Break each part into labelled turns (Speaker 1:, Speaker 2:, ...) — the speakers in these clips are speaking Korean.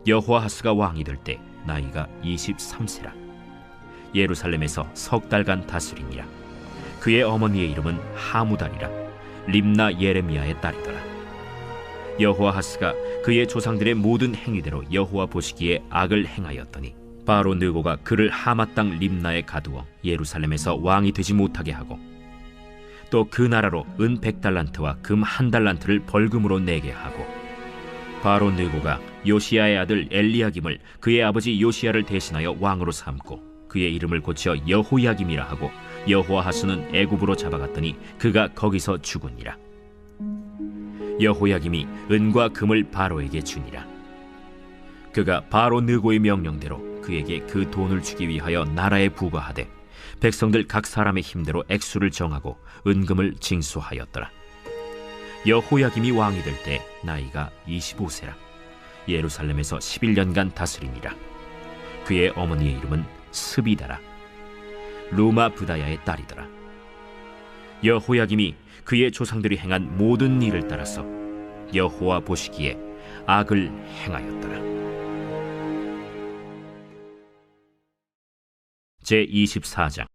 Speaker 1: 여호아하스가 왕이 될 때 나이가 23세라. 예루살렘에서 석 달간 다스리니라. 그의 어머니의 이름은 하무달이라. 림나 예레미야의 딸이더라. 여호아하스가 그의 조상들의 모든 행위대로 여호와 보시기에 악을 행하였더니 바로 느고가 그를 하마 땅 림나에 가두어 예루살렘에서 왕이 되지 못하게 하고, 또 그 나라로 은 100달란트와 금 1달란트를 벌금으로 내게 하고, 바로 느고가 요시야의 아들 엘리야김을 그의 아버지 요시야를 대신하여 왕으로 삼고 그의 이름을 고쳐 여호야김이라 하고, 여호아하스는 애굽으로 잡아갔더니 그가 거기서 죽으니라. 여호야김이 은과 금을 바로에게 주니라. 그가 바로 느고의 명령대로 그에게 그 돈을 주기 위하여 나라에 부과하되 백성들 각 사람의 힘대로 액수를 정하고 은금을 징수하였더라. 여호야김이 왕이 될 때 나이가 25세라. 예루살렘에서 11년간 다스리니라. 그의 어머니의 이름은 스비다라. 루마 부다야의 딸이더라. 여호야김이 그의 조상들이 행한 모든 일을 따라서 여호와 보시기에 악을 행하였더라. 제24장.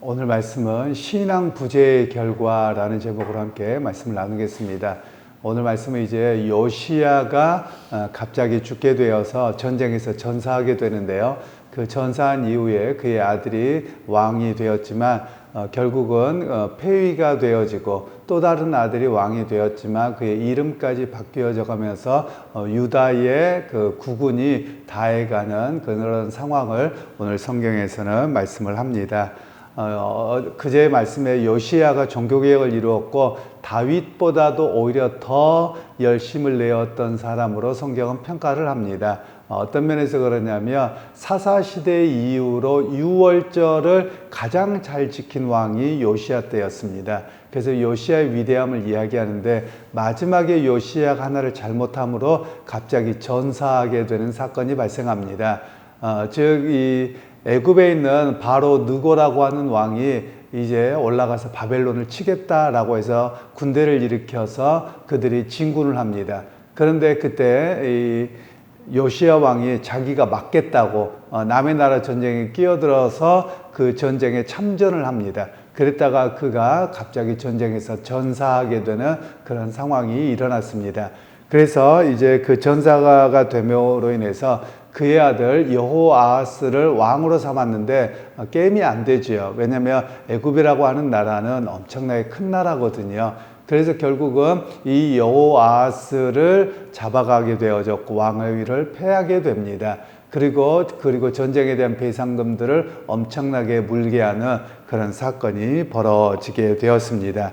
Speaker 2: 오늘 말씀은 신앙 부재의 결과라는 제목으로 함께 말씀을 나누겠습니다. 오늘 말씀은 이제 요시야가 갑자기 죽게 되어서 전쟁에서 전사하게 되는데요. 그 전사한 이후에 그의 아들이 왕이 되었지만 결국은 폐위가 되어지고 또 다른 아들이 왕이 되었지만 그의 이름까지 바뀌어져 가면서 유다의 그 국운이 다해가는 그런 상황을 오늘 성경에서는 말씀을 합니다. 그제 말씀에 요시야가 종교개혁을 이루었고 다윗보다도 오히려 더 열심을 내었던 사람으로 성경은 평가를 합니다. 어떤 면에서 그러냐면 사사시대 이후로 유월절을 가장 잘 지킨 왕이 요시야 때였습니다. 그래서 요시야의 위대함을 이야기하는데 마지막에 요시야가 하나를 잘못함으로 갑자기 전사하게 되는 사건이 발생합니다. 즉 이 애굽에 있는 바로 느고라고 하는 왕이 이제 올라가서 바벨론을 치겠다라고 해서 군대를 일으켜서 그들이 진군을 합니다. 그런데 그때 이 요시야 왕이 자기가 막겠다고 남의 나라 전쟁에 끼어들어서 그 전쟁에 참전을 합니다. 그랬다가 그가 갑자기 전쟁에서 전사하게 되는 그런 상황이 일어났습니다. 그래서 이제 그 전사가 됨으로 인해서 그의 아들 여호아하스를 왕으로 삼았는데 게임이 안 되지요. 왜냐하면 애굽이라고 하는 나라는 엄청나게 큰 나라거든요. 그래서 결국은 이 여호아하스를 잡아가게 되어졌고 왕위를 패하게 됩니다. 그리고 전쟁에 대한 배상금들을 엄청나게 물게 하는 그런 사건이 벌어지게 되었습니다.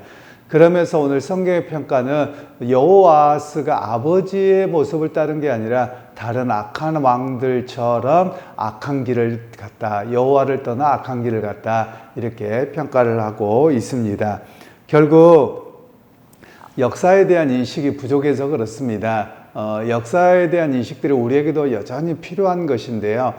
Speaker 2: 그러면서 오늘 성경의 평가는 여호아하스가 아버지의 모습을 따른 게 아니라 다른 악한 왕들처럼 악한 길을 갔다, 여호와를 떠나 악한 길을 갔다, 이렇게 평가를 하고 있습니다. 결국 역사에 대한 인식이 부족해서 그렇습니다. 역사에 대한 인식들이 우리에게도 여전히 필요한 것인데요.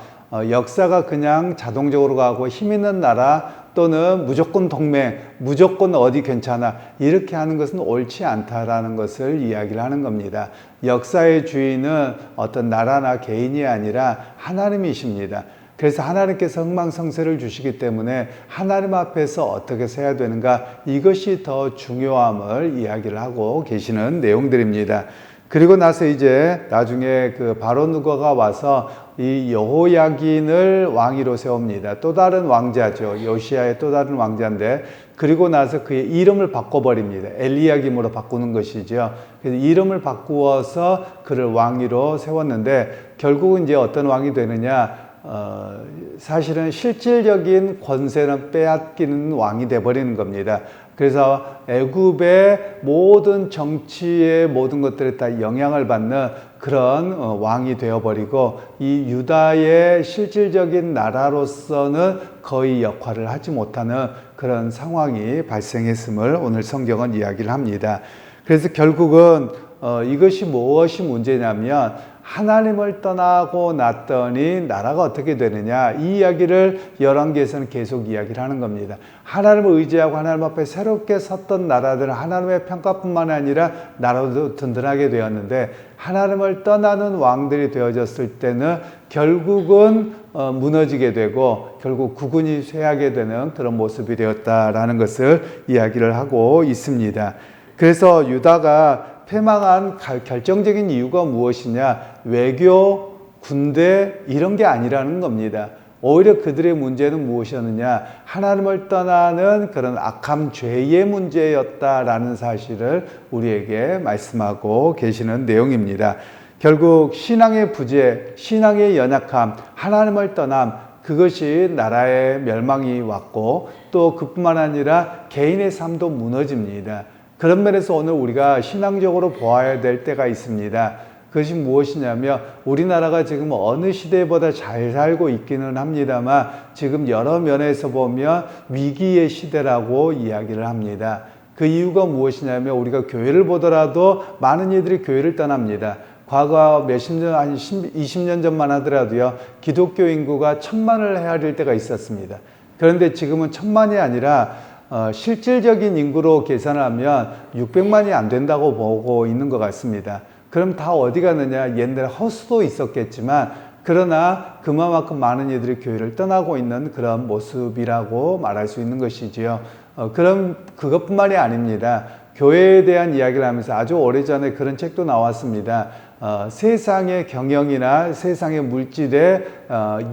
Speaker 2: 역사가 그냥 자동적으로 가고 힘 있는 나라 또는 무조건 동맹, 무조건 어디 괜찮아, 이렇게 하는 것은 옳지 않다라는 것을 이야기를 하는 겁니다. 역사의 주인은 어떤 나라나 개인이 아니라 하나님이십니다. 그래서 하나님께서 흥망성쇠를 주시기 때문에 하나님 앞에서 어떻게 서야 되는가, 이것이 더 중요함을 이야기를 하고 계시는 내용들입니다. 그리고 나서 이제 나중에 그 바로누가가 와서 이 여호야긴을 왕위로 세웁니다. 또 다른 왕자죠. 요시야의 또 다른 왕자인데, 그리고 나서 그의 이름을 바꿔버립니다. 엘리야김으로 바꾸는 것이죠. 그래서 이름을 바꾸어서 그를 왕위로 세웠는데, 결국은 이제 어떤 왕이 되느냐, 사실은 실질적인 권세는 빼앗기는 왕이 돼버리는 겁니다. 그래서 애굽의 모든 정치의 모든 것들에 다 영향을 받는 그런 왕이 되어버리고, 이 유다의 실질적인 나라로서는 거의 역할을 하지 못하는 그런 상황이 발생했음을 오늘 성경은 이야기를 합니다. 그래서 결국은 이것이 무엇이 문제냐면, 하나님을 떠나고 났더니 나라가 어떻게 되느냐, 이 이야기를 열왕기에서는 계속 이야기를 하는 겁니다. 하나님을 의지하고 하나님 앞에 새롭게 섰던 나라들은 하나님의 평가뿐만 아니라 나라도 든든하게 되었는데, 하나님을 떠나는 왕들이 되어졌을 때는 결국은 무너지게 되고 결국 국군이 쇠하게 되는 그런 모습이 되었다라는 것을 이야기를 하고 있습니다. 그래서 유다가 패망한 결정적인 이유가 무엇이냐, 외교, 군대 이런 게 아니라는 겁니다. 오히려 그들의 문제는 무엇이었느냐, 하나님을 떠나는 그런 악함, 죄의 문제였다라는 사실을 우리에게 말씀하고 계시는 내용입니다. 결국 신앙의 부재, 신앙의 연약함, 하나님을 떠남, 그것이 나라의 멸망이 왔고, 또 그뿐만 아니라 개인의 삶도 무너집니다. 그런 면에서 오늘 우리가 신앙적으로 보아야 될 때가 있습니다. 그것이 무엇이냐면, 우리나라가 지금 어느 시대보다 잘 살고 있기는 합니다만 지금 여러 면에서 보면 위기의 시대라고 이야기를 합니다. 그 이유가 무엇이냐면, 우리가 교회를 보더라도 많은 이들이 교회를 떠납니다. 과거 몇십 년, 한 20년 전만 하더라도요, 기독교 인구가 1000만을 헤아릴 때가 있었습니다. 그런데 지금은 1000만이 아니라 실질적인 인구로 계산하면 600만이 안 된다고 보고 있는 것 같습니다. 그럼 다 어디 갔느냐? 옛날에 허수도 있었겠지만, 그러나 그만큼 많은 이들이 교회를 떠나고 있는 그런 모습이라고 말할 수 있는 것이지요. 그럼 그것뿐만이 아닙니다. 교회에 대한 이야기를 하면서 아주 오래전에 그런 책도 나왔습니다. 세상의 경영이나 세상의 물질에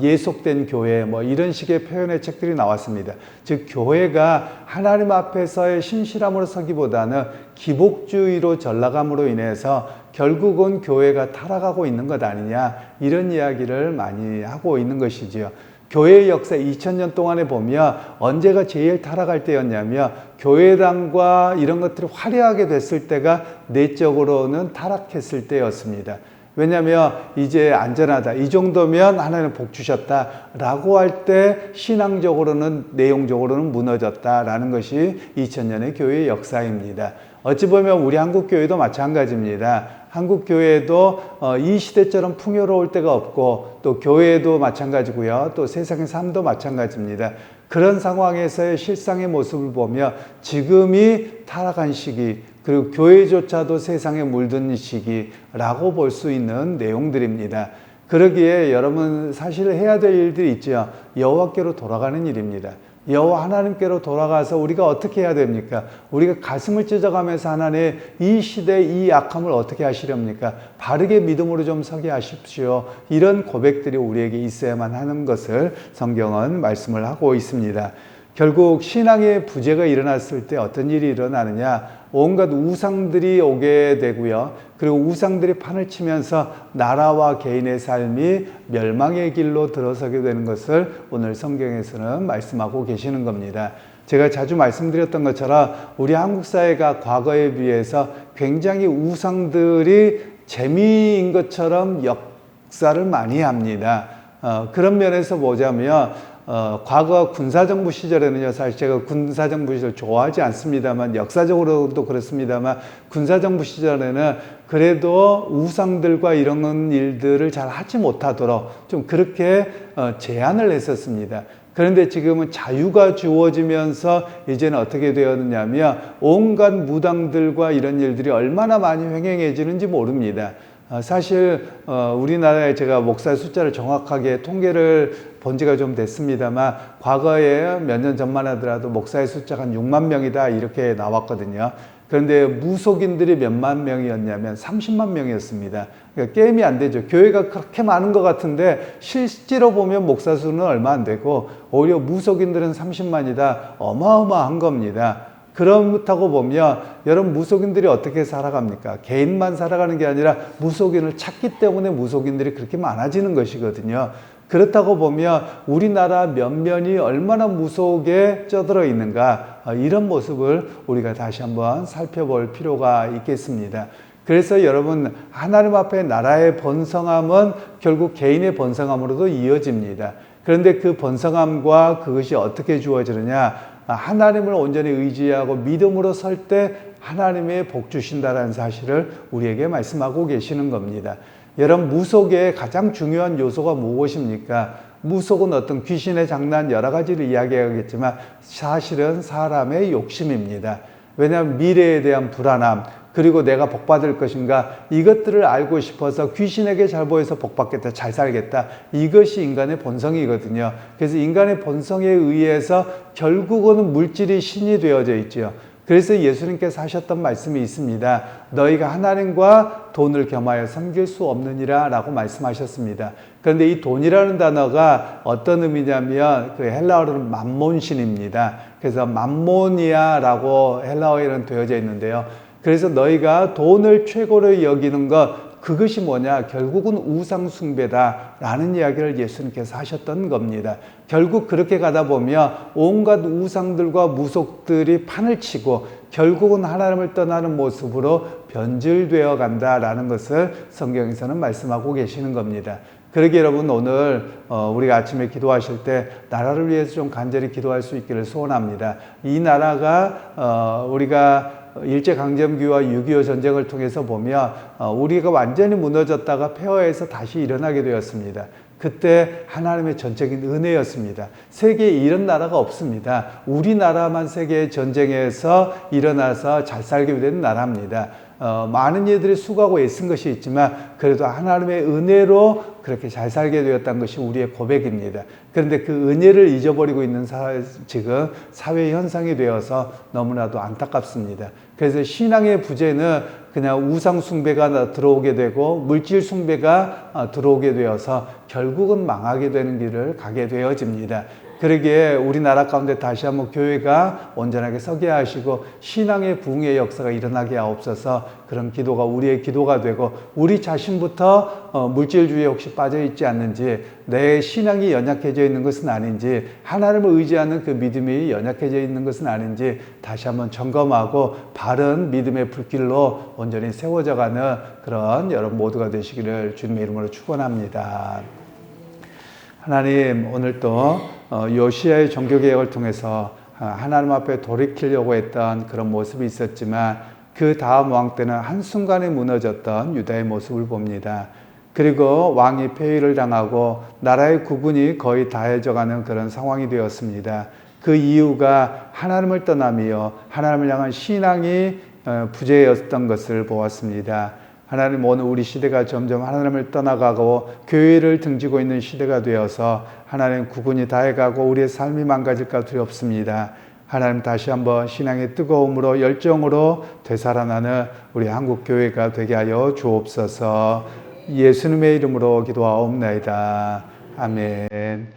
Speaker 2: 예속된 교회, 뭐 이런 식의 표현의 책들이 나왔습니다. 즉, 교회가 하나님 앞에서의 신실함으로 서기보다는 기복주의로 전락함으로 인해서 결국은 교회가 타락하고 있는 것 아니냐, 이런 이야기를 많이 하고 있는 것이지요. 교회의 역사 2000년 동안에 보면 언제가 제일 타락할 때였냐면, 교회당과 이런 것들이 화려하게 됐을 때가 내적으로는 타락했을 때였습니다. 왜냐하면 이제 안전하다, 이 정도면 하나님 복 주셨다 라고 할 때 신앙적으로는, 내용적으로는 무너졌다라는 것이 2000년의 교회의 역사입니다. 어찌 보면 우리 한국교회도 마찬가지입니다. 한국교회도 이 시대처럼 풍요로울 때가 없고, 또 교회도 마찬가지고요, 또 세상의 삶도 마찬가지입니다. 그런 상황에서의 실상의 모습을 보며 지금이 타락한 시기, 그리고 교회조차도 세상에 물든 시기라고 볼 수 있는 내용들입니다. 그러기에 여러분, 사실 해야 될 일들이 있죠. 여호와께로 돌아가는 일입니다. 여호와 하나님께로 돌아가서 우리가 어떻게 해야 됩니까? 우리가 가슴을 찢어가면서 하나님, 이 시대 이 악함을 어떻게 하시렵니까? 바르게 믿음으로 좀 서게 하십시오. 이런 고백들이 우리에게 있어야만 하는 것을 성경은 말씀을 하고 있습니다. 결국 신앙의 부재가 일어났을 때 어떤 일이 일어나느냐, 온갖 우상들이 오게 되고요, 그리고 우상들이 판을 치면서 나라와 개인의 삶이 멸망의 길로 들어서게 되는 것을 오늘 성경에서는 말씀하고 계시는 겁니다. 제가 자주 말씀드렸던 것처럼 우리 한국 사회가 과거에 비해서 굉장히 우상들이 재미인 것처럼 역사를 많이 합니다. 그런 면에서 보자면 과거 군사정부 시절에는요, 사실 제가 군사정부 시절 좋아하지 않습니다만, 역사적으로도 그렇습니다만, 군사정부 시절에는 그래도 우상들과 이런 일들을 잘 하지 못하도록 좀 그렇게 제한을 했었습니다. 그런데 지금은 자유가 주어지면서 이제는 어떻게 되었느냐면, 온갖 무당들과 이런 일들이 얼마나 많이 횡행해지는지 모릅니다. 사실 우리나라에 제가 목사 숫자를 정확하게 통계를 본 지가 좀 됐습니다만 과거에 몇 년 전만 하더라도 목사의 숫자가 한 6만 명이다 이렇게 나왔거든요. 그런데 무속인들이 몇만 명이었냐면 30만 명이었습니다. 그러니까 게임이 안 되죠. 교회가 그렇게 많은 것 같은데 실제로 보면 목사 수는 얼마 안 되고 오히려 무속인들은 30만이다. 어마어마한 겁니다. 그렇다고 보면 여러분 무속인들이 어떻게 살아갑니까? 개인만 살아가는 게 아니라 무속인을 찾기 때문에 무속인들이 그렇게 많아지는 것이거든요. 그렇다고 보면 우리나라 면면이 얼마나 무속에 쩌들어 있는가, 이런 모습을 우리가 다시 한번 살펴볼 필요가 있겠습니다. 그래서 여러분 하나님 앞에 나라의 번성함은 결국 개인의 번성함으로도 이어집니다. 그런데 그 번성함과 그것이 어떻게 주어지느냐, 하나님을 온전히 의지하고 믿음으로 설 때 하나님의 복 주신다는 사실을 우리에게 말씀하고 계시는 겁니다. 여러분 무속의 가장 중요한 요소가 무엇입니까? 무속은 어떤 귀신의 장난 여러 가지를 이야기하겠지만 사실은 사람의 욕심입니다. 왜냐하면 미래에 대한 불안함, 그리고 내가 복 받을 것인가, 이것들을 알고 싶어서 귀신에게 잘 보여서 복 받겠다, 잘 살겠다, 이것이 인간의 본성이거든요. 그래서 인간의 본성에 의해서 결국은 물질이 신이 되어져 있죠. 그래서 예수님께서 하셨던 말씀이 있습니다. 너희가 하나님과 돈을 겸하여 섬길 수 없느니라 라고 말씀하셨습니다. 그런데 이 돈이라는 단어가 어떤 의미냐면 그 헬라어로는 맘몬신입니다. 그래서 맘모니아라고 헬라어에는 되어져 있는데요. 그래서 너희가 돈을 최고로 여기는 것, 그것이 뭐냐? 결국은 우상숭배다라는 이야기를 예수님께서 하셨던 겁니다. 결국 그렇게 가다 보면 온갖 우상들과 무속들이 판을 치고 결국은 하나님을 떠나는 모습으로 변질되어 간다라는 것을 성경에서는 말씀하고 계시는 겁니다. 그러게 여러분 오늘 우리가 아침에 기도하실 때 나라를 위해서 좀 간절히 기도할 수 있기를 소원합니다. 이 나라가 우리가 일제강점기와 6.25 전쟁을 통해서 보면 우리가 완전히 무너졌다가 폐허해서 다시 일어나게 되었습니다. 그때 하나님의 전적인 은혜였습니다. 세계에 이런 나라가 없습니다. 우리나라만 세계의 전쟁에서 일어나서 잘 살게 된 나라입니다. 많은 이들이 수고하고 애쓴 것이 있지만 그래도 하나님의 은혜로 그렇게 잘 살게 되었다는 것이 우리의 고백입니다. 그런데 그 은혜를 잊어버리고 있는 지금 사회 현상이 되어서 너무나도 안타깝습니다. 그래서 신앙의 부재는 그냥 우상 숭배가 들어오게 되고 물질 숭배가 들어오게 되어서 결국은 망하게 되는 길을 가게 되어집니다. 그러기에 우리나라 가운데 다시 한번 교회가 온전하게 서게 하시고 신앙의 부흥의 역사가 일어나게 하옵소서. 그런 기도가 우리의 기도가 되고 우리 자신부터 물질주의에 혹시 빠져 있지 않는지, 내 신앙이 연약해져 있는 것은 아닌지, 하나님을 의지하는 그 믿음이 연약해져 있는 것은 아닌지 다시 한번 점검하고 바른 믿음의 불길로 온전히 세워져가는 그런 여러분 모두가 되시기를 주님의 이름으로 축원합니다. 하나님, 오늘 또 요시야의 종교개혁을 통해서 하나님 앞에 돌이키려고 했던 그런 모습이 있었지만 그 다음 왕 때는 한순간에 무너졌던 유다의 모습을 봅니다. 그리고 왕이 폐위를 당하고 나라의 구분이 거의 다해져가는 그런 상황이 되었습니다. 그 이유가 하나님을 떠나며 하나님을 향한 신앙이 부재였던 것을 보았습니다. 하나님, 오늘 우리 시대가 점점 하나님을 떠나가고 교회를 등지고 있는 시대가 되어서 하나님 구분이 다해가고 우리의 삶이 망가질까 두렵습니다. 하나님, 다시 한번 신앙의 뜨거움으로 열정으로 되살아나는 우리 한국 교회가 되게 하여 주옵소서. 예수님의 이름으로 기도하옵나이다. 아멘.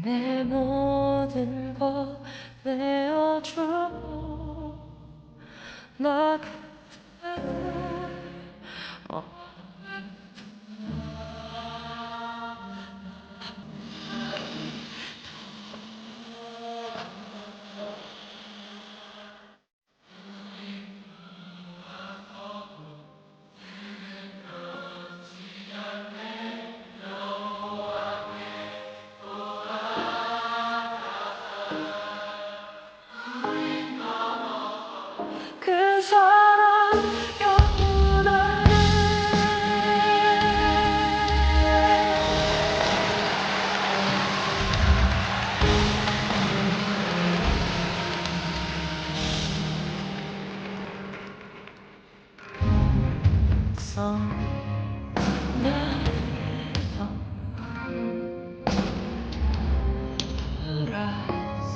Speaker 3: 내 모든 것 내어주고 나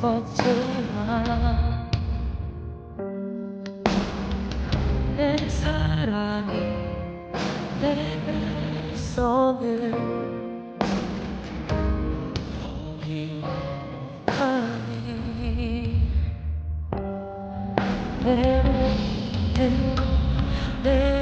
Speaker 3: 없었지만 내 사랑이 내 뱃속을 포기하니 내